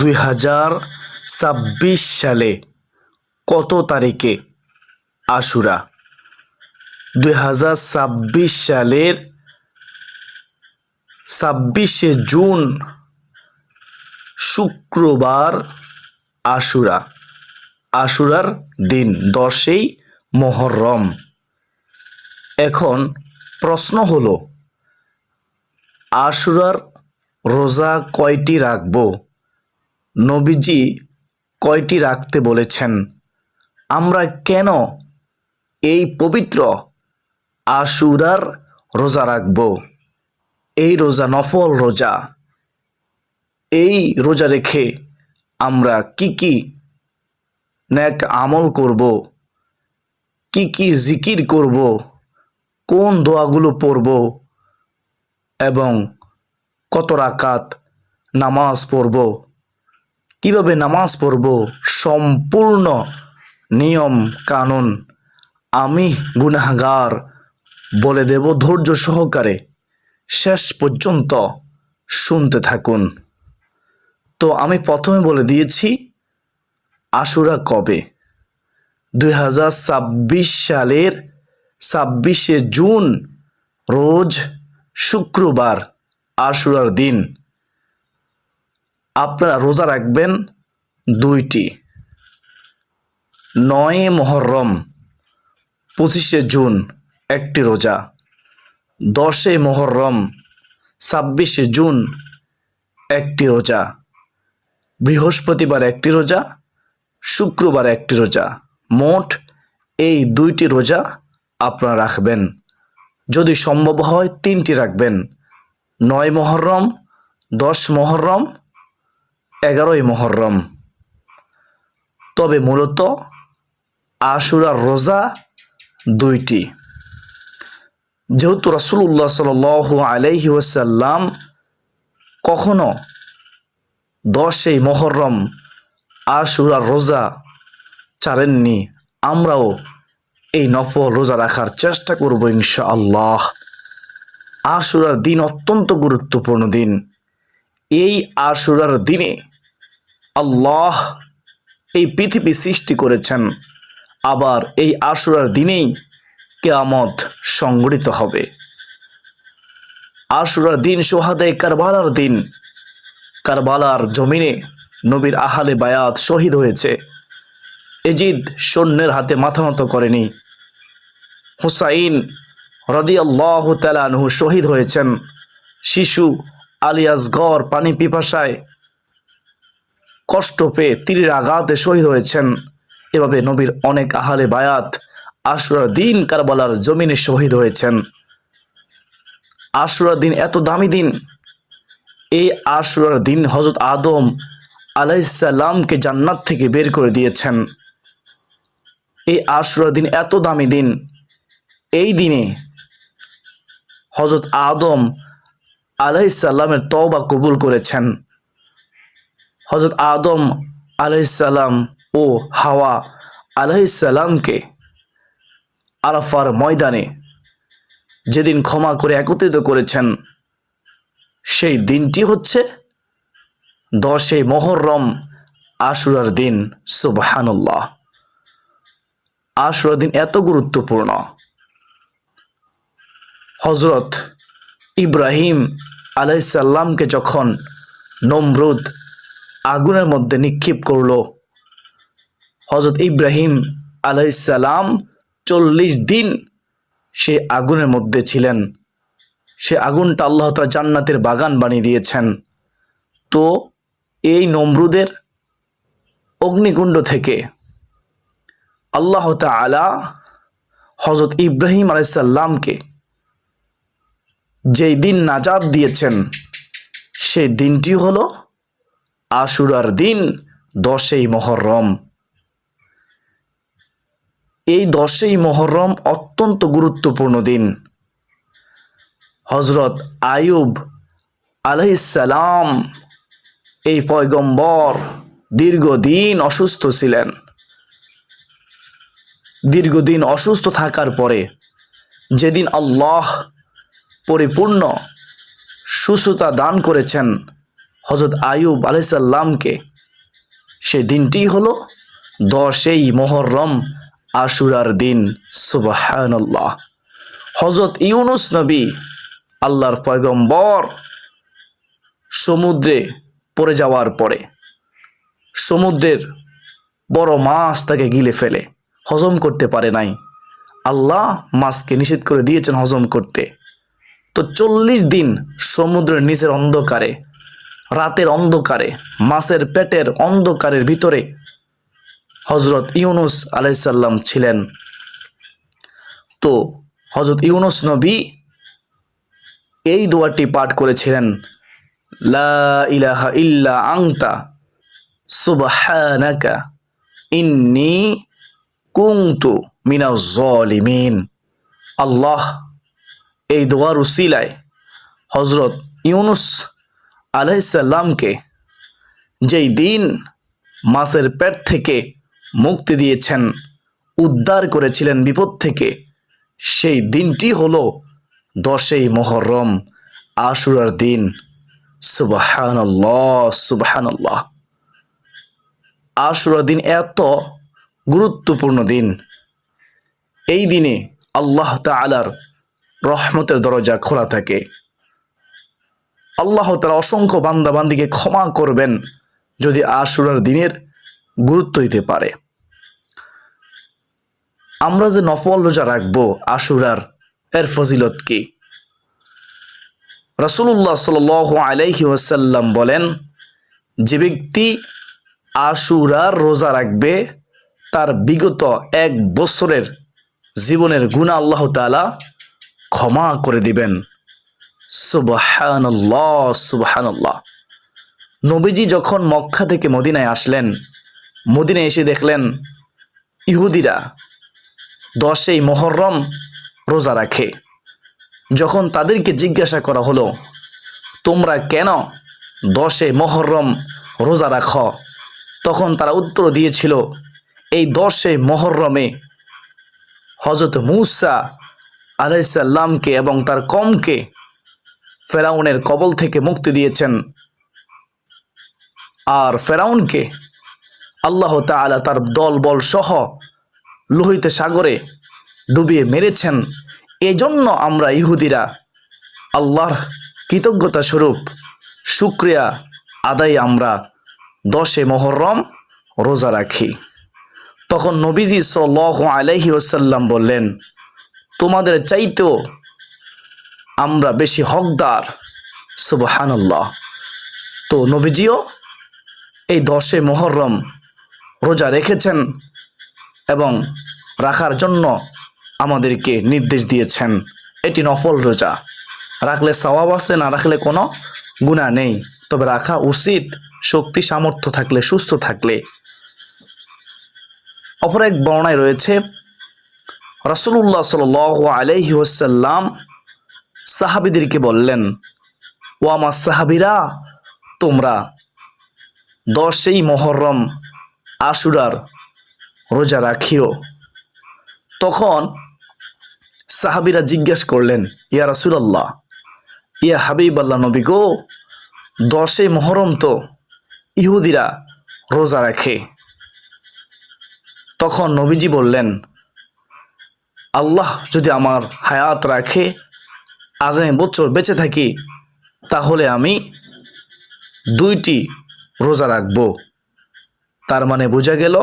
2026 সালে কত তারিখে আশুরা? 2026 সালের 26শে জুন শুক্রবার আশুরা। আশুরার দিন 10ই মুহররম। এখন প্রশ্ন হলো, আশুরার রোজা কয়টি রাখব? নবীজি কয়টি রাখতে বলেছেন? আমরা কেন এই পবিত্র আশুরার রোজা রাখব? এই রোজা নফল রোজা। এই রোজা রেখে আমরা কি নেক আমল করব, কি জিকির করব, কোন দোয়াগুলো পড়ব এবং কত রাকাত নামাজ পড়ব, কিভাবে নামাজ পড়ব, সম্পূর্ণ নিয়ম কানুন আমি গুনাহগার বলে দেব। ধৈর্য সহকারে শেষ পর্যন্ত শুনতে থাকুন। তো আমি প্রথমে বলে দিয়েছি আশুরা কবে। 2026 সালের 26শে জুন রোজ শুক্রবার আশুরার দিন। আপনারা রোজা রাখবেন দুইটি, 9 মুহররম 25শে জুন একটি রোজা, 10 মুহররম 26শে জুন একটি রোজা, বৃহস্পতিবার একটি রোজা, শুক্রবার একটি রোজা। মোট এই দুইটি রোজা আপনারা রাখবেন। যদি সম্ভব হয় 3টি রাখবেন, 9 মুহররম, 10 মুহররম, 11 মুহররম। তবে মূলত আশুরার রোজা দুইটি। যেহেতু রাসূলুল্লাহ সাল্লাল্লাহু আলাইহি ওয়াসাল্লাম কখনো 10 মুহররম আশুরার রোজা ছাড়েননি, আমরাও এই নফল রোজা রাখার চেষ্টা করব ইনশাআল্লাহ। আশুরার দিন অত্যন্ত গুরুত্বপূর্ণ দিন। এই আশুরার দিনে আল্লাহ এই পৃথিবী সৃষ্টি করেছেন, আবার এই আশুরার দিনেই কিয়ামত সংঘটিত হবে। আশুরার দিন শুহাদায়ে কারবালার দিন। কারবালার জমিনে নবীর আহলে বায়াত শহীদ হয়েছে। এজিদ সৈন্যের হাতে মাথা নত করেনি। হুসাইন রাদিয়াল্লাহু তাআলা আনহু শহীদ হয়েছেন। শিশু আলী আসগর পানি পিপাসায় কষ্ট পেয়ে তীরের আঘাতে শহীদ হয়েছেন। এভাবে নবীর অনেক আহলে বায়াত আশুরার দিন কারবালার জমিনে শহীদ হয়েছেন। আশুরার দিন এত দামি দিন। এই আশুরার দিন হযরত আদম আলাইহিস সালামকে জান্নাত থেকে বের করে দিয়েছেন। এই আশুরার দিন এত দামি দিন। এই দিনে হযরত আদম আলাইহিস সালামের তওবা কবুল করেছেন। হযরত আদম আলাইহিস সালাম ও হাওয়া আলাইহিস সালামকে আরাফার ময়দানে যেদিন ক্ষমা করে একত্রিত করেছেন, সেই দিনটি হচ্ছে 10 মুহররম আশুরার দিন। সুবহানাল্লাহ। আশুরার দিন এত গুরুত্বপূর্ণ। হযরত ইব্রাহিম আলাইহিস সালামকে যখন নমরুদ আগুনের মধ্যে নিক্ষেপ করলো, হযরত ইব্রাহিম আলাইহিস সালাম 40 দিন সে আগুনের মধ্যে ছিলেন। সে আগুনটা আল্লাহ তাআলা জান্নাতের বাগান বানিয়ে দিয়েছেন। তো এই নমরুদের অগ্নিকুণ্ড থেকে আল্লাহ তাআলা হযরত ইব্রাহিম আলাইহিস সালামকে যেই দিন নাজাত দিয়েছেন, সেই দিনটি হলো আশুরার দিন 10 মুহররম। এই 10 মুহররম অত্যন্ত গুরুত্বপূর্ণ দিন। হযরত আইয়ুব আলাইহিস সালাম এই পয়গম্বর দীর্ঘদিন অসুস্থ ছিলেন। দীর্ঘদিন অসুস্থ থাকার পরে যেদিন আল্লাহ পরিপূর্ণ সুস্থতা দান করেছেন হযরত আইয়ুব আলাইহিস সালামকে, সেই দিনটি হলো 10ই মুহররম, আশুরার দিন। সুবহানাল্লাহ। হযরত ইউনুস নবী, আল্লাহর পয়গম্বর, সমুদ্রে পড়ে যাওয়ার পরে সমুদ্রের বড় মাছ তাকে গিলে ফেলে, হজম করতে পারে নাই। আল্লাহ মাছকে নিষেধ করে দিয়েছেন হজম করতে। তো 40 দিন সমুদ্রের নিচের অন্ধকারে, রাতের অন্ধকারে, মাছের পেটের অন্ধকারের ভিতরে হযরত ইউনুস আলাইহিস সালাম ছিলেন। তো হযরত ইউনুস নবী এই দোয়াটি পাঠ করেছিলেন, লা ইলাহা ইল্লা আনতা সুবহানাকা ইন্নী কুনতু মিনাজ জালিমিন। আল্লাহ এই দোয়ার উসিলায় হযরত ইউনুস আলাইহিস সালামকে যেই দিন মাছের পেট থেকে মুক্তি দিয়েছেন, উদ্ধার করেছিলেন বিপদ থেকে, সেই দিনটি হলো 10ই মুহররম, আশুরার দিন। সুবহানাল্লাহ, সুবহানাল্লাহ। আশুরার দিন এত গুরুত্বপূর্ণ দিন। এই দিনে আল্লাহ তাআলার রহমতের দরজা খোলা থাকে। আল্লাহ তাআলা অসংখ্য বান্দা বান্দীকে ক্ষমা করবেন যদি আশুরার দিনের গুরুত্ব দিতে পারে। আমরা যে নফল রোজা রাখবো আশুরার, এর ফজিলত কি? রাসূলুল্লাহ সাল্লাল্লাহু আলাইহি ওয়াসাল্লাম বলেন, যে ব্যক্তি আশুরার রোজা রাখবে তার বিগত 1 বছরের জীবনের গুনাহ আল্লাহ তাআলা ক্ষমা করে দিবেন। সুবহানাল্লাহ, সুবহানাল্লাহ। নবীজি যখন মক্কা থেকে মদিনায় আসলেন, মদিনায় এসে দেখলেন ইহুদিরা 10ই মুহররম রোজা রাখে। যখন তাদেরকে জিজ্ঞাসা করা হলো, তোমরা কেন 10ই মুহররম রোজা রাখো? তখন তারা উত্তর দিয়েছিল, এই 10ই মুহররমে হযরত মূসা আলাইহিস সালামকে এবং তার কওমকে ফেরাউনের কবল থেকে মুক্তি দিয়েছেন, আর ফেরাউনকে আল্লাহ তাআলা তার দলবল সহ লোহিত সাগরে ডুবিয়ে মেরেছেন। এজন্য আমরা ইহুদিরা আল্লাহর কৃতজ্ঞতা স্বরূপ শুকরিয়া আদায় আমরা 10ই মুহররম রোজা রাখি। তখন নবীজি সাল্লাল্লাহু আলাইহি ওয়াসাল্লাম বললেন, তোমাদের চাইতেও আমরা বেশি হকদার। সুবহানাল্লাহ। তো নবীজিও এই 10ই মুহররম রোজা রেখেছেন এবং রাখার জন্য আমাদেরকে নির্দেশ দিয়েছেন। এটি নফল রোজা, রাখলে সওয়াব আছে, না রাখলে কোনো গুনাহ নেই, তবে রাখা উচিত শক্তি সামর্থ্য থাকলে, সুস্থ থাকলে। অপর এক বর্ণনায় রয়েছে, রাসূলুল্লাহ সাল্লাল্লাহু আলাইহি ওয়াসাল্লাম সাহাবীদেরকে বললেন, ও আমার সাহাবীরা, তোমরা 10ই মুহররম আশুরার রোজা রাখিও। তখন সাহাবীরা জিজ্ঞাসা করলেন, ইয়া রাসূলুল্লাহ, ইয়া হাবিবাল্লাহ নবী গো, 10ই মুহররম তো ইহুদিরা রোজা রাখে। তখন নবীজি বললেন, আল্লাহ যদি আমার হায়াত রাখে, আগামী বছর বেঁচে থাকি, তাহলে আমি 2টি রোজা রাখব। তার মানে বোঝা গেল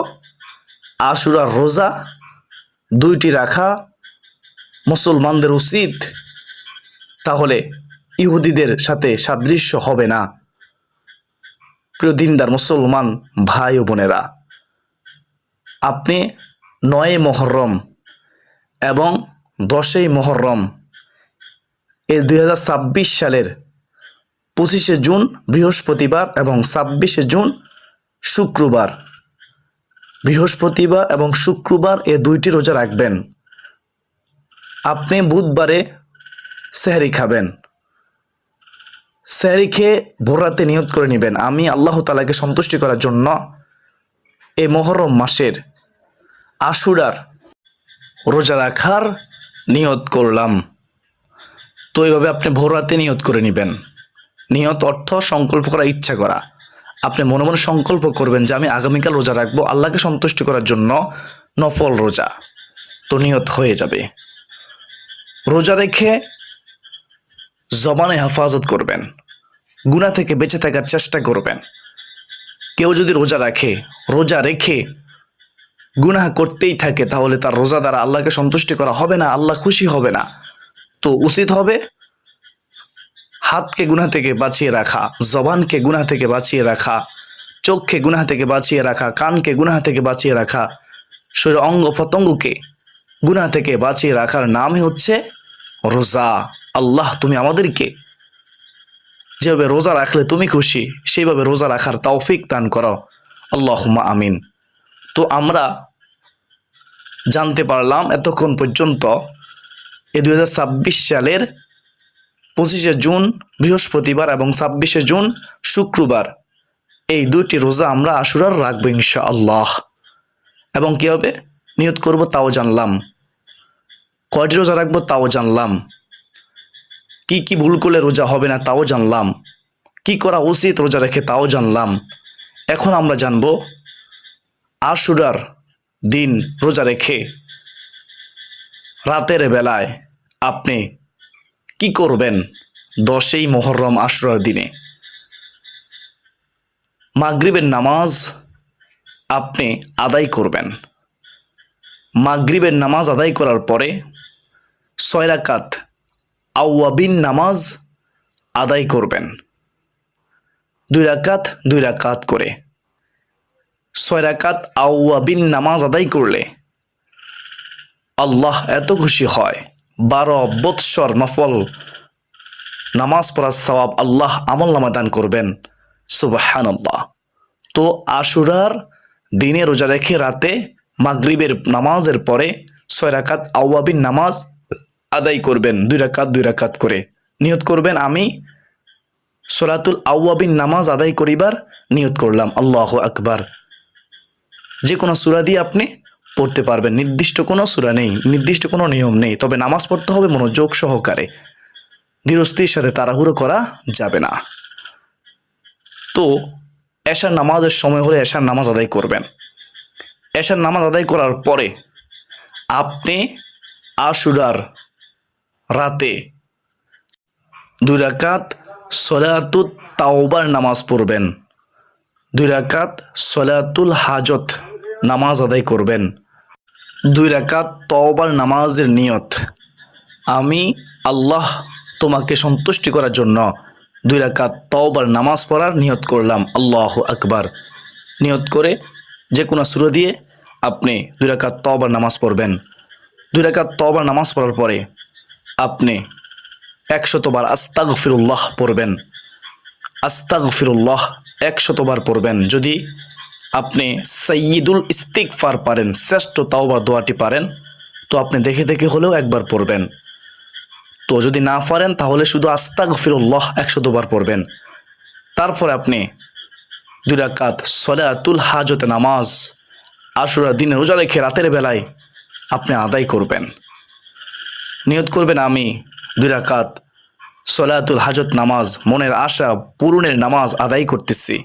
আশুরার রোজা 2টি রাখা মুসলমানদের উচিত, তাহলে ইহুদিদের সাথে সাদৃশ্য হবে না। প্রিয় দিনদার মুসলমান ভাই ও বোনেরা, আপনি 9ই মুহররম এবং 10ই মুহররম এই 2026 সালের 25শে জুন বৃহস্পতিবার এবং 26শে জুন শুক্রবার, বৃহস্পতিবার এবং শুক্রবার এই 2টি রোজা রাখবেন। আপনি বুধবারে সেহরি খাবেন। সেহরি খেয়ে ভোর রাতে নিয়ত করে নেবেন, আমি আল্লাহ তাআলাকে সন্তুষ্টি করার জন্য এই মুহররম মাসের আশুরার রোজা রাখার নিয়ত করলাম। তো এইভাবে আপনি ভোর রাতে নিয়ত করে নেবেন। নিয়ত অর্থ সংকল্প করা, ইচ্ছা করা। আপনি মনে মনে সংকল্প করবেন যে আমি আগামীকাল রোজা রাখবো আল্লাহকে সন্তুষ্ট করার জন্য, নফল রোজা। তো নিয়ত হয়ে যাবে। রোজা রেখে জবানে হেফাজত করবেন, গুনাহ থেকে বেঁচে থাকার চেষ্টা করবেন। কেউ যদি রোজা রেখে গুনাহ করতেই থাকে, তাহলে তার রোজা দ্বারা আল্লাহকে সন্তুষ্টি করা হবে না, আল্লাহ খুশি হবে না। তো উচিত হবে হাতকে গুনাহ থেকে বাঁচিয়ে রাখা, জবানকে গুনাহ থেকে বাঁচিয়ে রাখা, চোখকে গুনাহ থেকে বাঁচিয়ে রাখা, কানকে গুনাহ থেকে বাঁচিয়ে রাখা, শরীরের অঙ্গ প্রত্যঙ্গকে গুনাহ থেকে বাঁচিয়ে রাখার নামই হচ্ছে রোজা। আল্লাহ তুমি আমাদেরকে যেভাবে রোজা রাখলে তুমি খুশি, সেইভাবে রোজা রাখার তৌফিক দান করো, আল্লাহুম্মা আমিন। তো আমরা জানতে পারলাম এতক্ষণ পর্যন্ত এই 2026 সালের 25শে জুন বৃহস্পতিবার এবং 26শে জুন শুক্রবার, এই দুইটি রোজা আমরা আশুরার রাখবো ইনশাআল্লাহ। এবং কীভাবে নিয়ত করব তাও জানলাম, কয়টি রোজা রাখবো তাও জানলাম, কি কি ভুল করলে রোজা হবে না তাও জানলাম, কি করা উচিত রোজা রেখে তাও জানলাম। এখন আমরা জানব আশুরার দিন রোজা রেখে রাতের বেলায় আপনি কি করবেন। 10ই মুহররম আশুরার দিনে মাগরিবের নামাজ আপনি আদায় করবেন। মাগরিবের নামাজ আদায় করার পরে 6 রাকাত আওয়াবিন নামাজ আদায় করবেন, 2 রাকাত করে। 6 রাকাত আওয়াবিন নামাজ আদায় করলে আল্লাহ এত খুশি হয়, 12 বৎসর নফল নামাজ পড়ার সওয়াব আল্লাহ আমলনামা দান করবেন। সুবহানাল্লাহ। তো আশুরার দিনে রোজা রেখে রাতে মাগরিবের নামাজের পরে 6 রাকাত আওয়াবিন নামাজ আদায় করবেন, 2 রাকাত করে। নিয়ত করবেন আমি সলাতুল আওয়াবিন নামাজ আদায় করিবার নিয়ত করলাম, আল্লাহু আকবার। যে কোনো সূরা দিয়ে আপনি পড়তে পারবেন, নির্দিষ্ট কোনো সূরা নেই, নির্দিষ্ট কোনো নিয়ম নেই, তবে নামাজ পড়তে হবে মনোযোগ সহকারে, ধীরস্থির সাথে তাড়াহুড়ো করা যাবে না। তো এশার নামাজের সময় হলে এশার নামাজ আদায় করবেন। এশার নামাজ আদায় করার পরে আপনি আশুরার রাতে 2 রাকাত সলাতুত তাওবার নামাজ পড়বেন, 2 রাকাত সলাতুল হাজত নামাজ আদায় করবেন, 2 রাকাত তওবার নামাজের নিয়ত, আমি আল্লাহ তোমাকে সন্তুষ্টি করার জন্য 2 রাকাত তওবার নামাজ পড়ার নিয়ত করলাম, আল্লাহু আকবার। নিয়ত করে যে কোনো সূরা দিয়ে আপনি 2 রাকাত তওবার নামাজ পড়বেন। 2 রাকাত তওবার নামাজ পড়ার পরে আপনি 100 বার আস্তাগফিরুল্লাহ পড়বেন, আস্তাগফিরুল্লাহ 100 বার পড়বেন। যদি আপনি সাইয়্যিদুল ইস্তিগফার পারেন, শ্রেষ্ঠ তাওবা দোয়াটি পারেন, তো আপনি দেখে দেখে হলেও একবার পড়বেন। তো যদি না পারেন তাহলে শুধু আস্তাগফিরুল্লাহ 100 বার পড়বেন। তারপরে আপনি 2 রাকাত সলাতুল হাজত নামাজ আশুরার দিনে রোজা রেখে রাতের বেলায় আপনি আদায় করবেন। নিয়ত করবেন আমি 2 রাকাত সলাতুল হাজত নামাজ, মনের আশা পূরণের নামাজ আদায় করতেছি,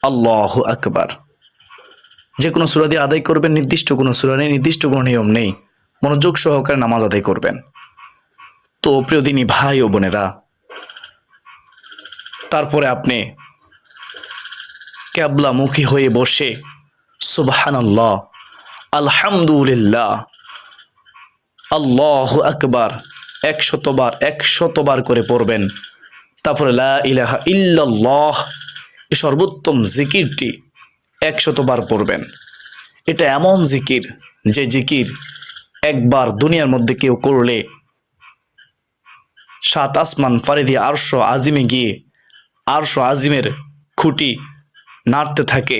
আল্লাহু আকবার। যে কোনো সূরা দিয়ে আদায় করবেন, নির্দিষ্ট কোনো সূরা নেই, নির্দিষ্ট কোনো নিয়ম নেই, মনোযোগ সহকারে নামাজ আদায় করবেন। তো প্রিয় দিনী ভাই ও বোনেরা, তারপরে আপনি কিবলামুখী হয়ে বসে সুবহানাল্লাহ, আলহামদুলিল্লাহ, আল্লাহু আকবার 100 বার করে পড়বেন। তারপরে লা ইলাহা ইল্লাল্লাহ, এই সর্বোত্তম জিকিরটি 100 বার পড়বেন। এটা এমন জিকির, যে জিকির একবার দুনিয়ার মধ্যে কেউ করলে 7 আসমান পাড়ি দিয়ে আরশ আজিমে গিয়ে আরশ আজিমের খুঁটি নাড়তে থাকে,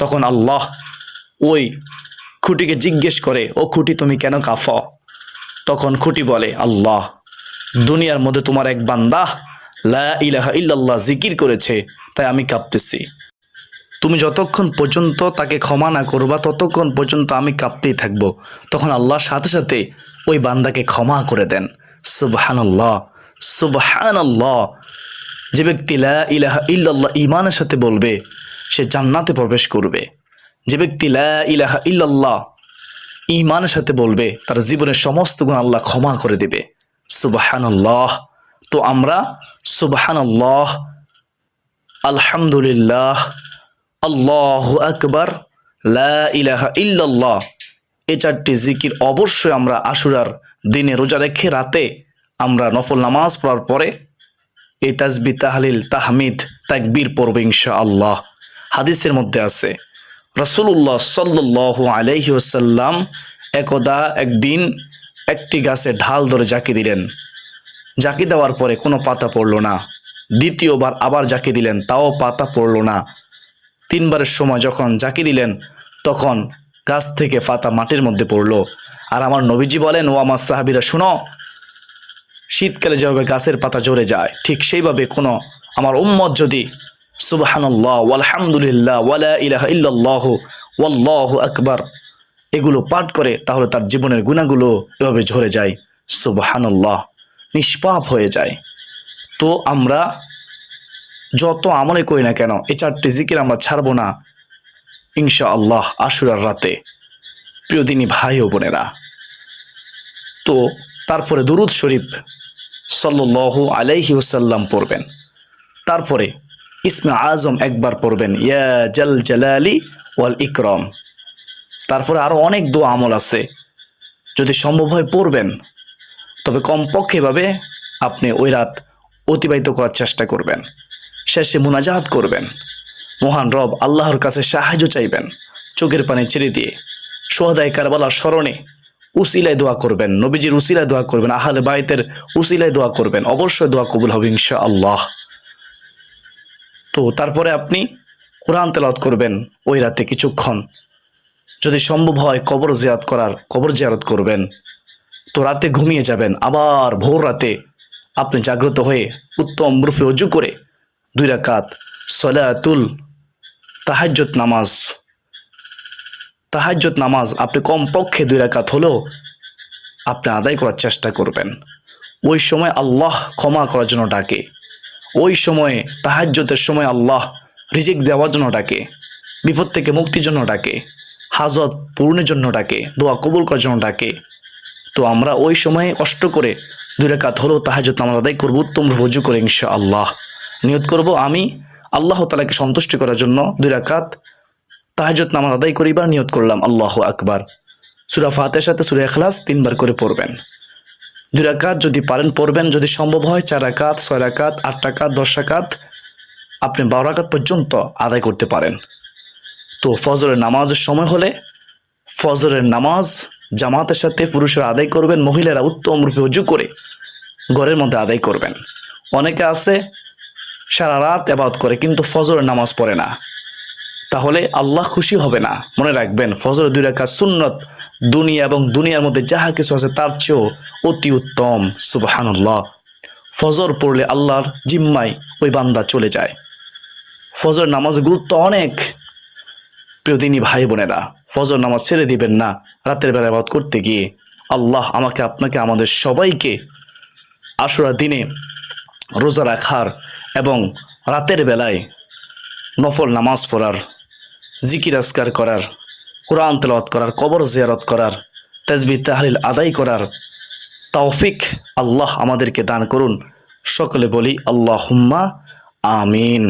তখন আল্লাহ ওই খুঁটিকে জিজ্ঞেস করে, ও খুঁটি তুমি কেন কাঁপো? তখন খুঁটি বলে, আল্লাহ, দুনিয়ার মধ্যে তোমার এক বান্দা লা ইলাহা ইল্লাল্লাহ জিকির করেছে, তাই আমি কাঁপতেছি। তুমি যতক্ষণ পর্যন্ত তাকে ক্ষমা না করবা ততক্ষণ পর্যন্ত আমি কাঁপতেই থাকবো। তখন আল্লাহ সাথে সাথে ওই বান্দাকে ক্ষমা করে দেন। সুবহানাল্লাহ, সুবহানাল্লাহ। যে ব্যক্তি লা ইলাহা ইল্লাল্লাহ ঈমানের সাথে বলবে, সে জান্নাতে প্রবেশ করবে। যে ব্যক্তি লা ইলাহা ইল্লাল্লাহ ঈমানের সাথে বলবে, তার জীবনের সমস্ত গুনাহ আল্লাহ ক্ষমা করে দিবে। সুবহানাল্লাহ। তো আমরা সুবহানাল্লাহ, আলহামদুলিল্লাহ, আল্লাহু আকবার, লা ইলাহা ইল্লাল্লাহ এই 4টি জিকির অবশ্যই আমরা আশুরার দিনে রোজা রেখে রাতে আমরা নফল নামাজ পড়ার পরে এই তাসবিহ, তাহলিল, তাহমিদ, তাকবীর পড়ব ইনশাআল্লাহ। হাদিসের মধ্যে আছে রাসূলুল্লাহ সাল্লাল্লাহু আলাইহি ওয়াসাল্লাম একদা একদিন একটি গাছে ঢাল ধরে জাকি দিলেন। জাকি দেওয়ার পরে কোনো পাতা পড়লো না। দ্বিতীয়বার আবার জাকি দিলেন, তাও পাতা পড়লো না। 3বারের সময় যখন জাকি দিলেন তখন গাছ থেকে পাতা মাটির মধ্যে পড়লো। আর আমার নবীজি বলেন, ও আমার সাহাবীরা শুনো, শীতকালে যেভাবে গাছের পাতা ঝরে যায়, ঠিক সেইভাবে কোনো আমার উম্মত যদি সুবহানাল্লাহ ওয়ালহামদুলিল্লাহ ওয়ালা ইলাহা ইল্লাল্লাহু ওয়াল্লাহু আকবার এগুলো পাঠ করে, তাহলে তার জীবনের গুনাহগুলো এভাবে ঝরে যায়। সুবহানাল্লাহ, নিষ্পাপ হয়ে যায়। তো আমরা যত আমলে করি না কেন এই 4টি জিকির আমরা ছাড়বো না ইনশাআল্লাহ আশুরার রাতে। প্রিয় দিনী ভাই ও বোনেরা, তো তারপরে দুরূদ শরীফ সাল্লাল্লাহু আলাইহি ওয়াসাল্লাম পড়বেন। তারপরে ইসমে আজম একবার পড়বেন, ইয়া জাল জালালি ওয়াল ইকরাম। তারপরে আরো অনেক দোয়া আমল আছে, যদি সম্ভব হয় পড়বেন। তবে কমপক্ষে ভাবে আপনি ওই রাত অতিবাহিত করার চেষ্টা করবেন। শেষে মুনাজাত করবেন, মহান রব আল্লাহর কাছে সাহায্য চাইবেন, চোখের পানি ছেড়ে দিয়ে শুহাদায়ে কারবালার স্মরণে উসিলায় দোয়া করবেন, নবীজির উসিলায় দোয়া করবেন, আহলে বাইতের উসিলায় দোয়া করবেন। অবশ্যই দোয়া কবুল হবে ইনশাআল্লাহ। তো তারপরে আপনি কোরআন তেলাওয়াত করবেন ওই রাতে কিছুক্ষণ। যদি সম্ভব হয় কবর জিয়ারত করবেন। তো রাতে ঘুমিয়ে যাবেন, আবার ভোর রাতে আপনি জাগ্রত হয়ে উত্তম রূপে ওযু করে 2 রাকাত সলাতুল তাহাজ্জুদ নামাজ আপনি কমপক্ষে 2 রাকাত হলেও আপনি আদায় করার চেষ্টা করবেন। ওই সময় আল্লাহ ক্ষমা করার জন্য ডাকে, ওই সময়ে তাহাজ্জুদের সময় আল্লাহ রিজিক দেওয়ার জন্য ডাকে, বিপদ থেকে মুক্তির জন্য ডাকে, হাজত পূরণের জন্য ডাকে, দোয়া কবুল করার জন্য ডাকে। তো আমরা ওই সময়ে কষ্ট করে 2 রাকাত হলেও তাহাজ্জুদ নামাজ আদায় করব, উত্তম রুজু করে ইনশাআল্লাহ। নিয়ত করব আমি আল্লাহ তাআলাকে সন্তুষ্টি করার জন্য 2 রাকাত তাহাজ্জুদ নামাজ আদায় করিবার নিয়ত করলাম। আল্লাহু আকবার। সূরা ফাতিহার সাথে সূরা ইখলাস 3 বার করে পড়বেন। 2 রাকাত যদি পারেন পড়বেন, যদি সম্ভব হয় 4 রাকাত, 6 রাকাত, 8 রাকাত, 10 রাকাত, আপনি 12 রাকাত পর্যন্ত আদায় করতে পারেন। তো ফজরের নামাজের সময় হলে ফজরের নামাজ জামাতের সাথে পুরুষেরা আদায় করবেন, মহিলারা উত্তম রূপে ওযু করে ঘরের মধ্যে আদায় করবেন। অনেকে আছে সারা রাত ইবাদত করে কিন্তু ফজরের নামাজ পড়ে না, তাহলে আল্লাহ খুশি হবে না। মনে রাখবেন, ফজরের 2 রাকাত সুন্নত দুনিয়া এবং দুনিয়ার মধ্যে যাহা কিছু আছে তার চেয়েও অতি উত্তম। সুবহানাল্লাহ। ফজর পড়লে আল্লাহর জিম্মায় ওই বান্দা চলে যায়। ফজর নামাজের গুরুত্ব অনেক। প্রিয় দিনী ভাই বোনেরা, ফজর নামাজ ছেড়ে দিবেন না রাতের বেলা ইবাদত করতে গিয়ে। আল্লাহ আমাকে, আপনাকে, আমাদের সবাইকে আশুরা দিনে রোজা রাখার এবং রাতের বেলায় নফল নামাজ পড়ার, জিকির আজকার করার, কোরআন তেলাওয়াত করার, কবর জিয়ারত করার, তাসবিহ তাহলিল আদায় করার তৌফিক আল্লাহ আমাদেরকে দান করুন। সকলে বলি আল্লাহুম্মা আমিন।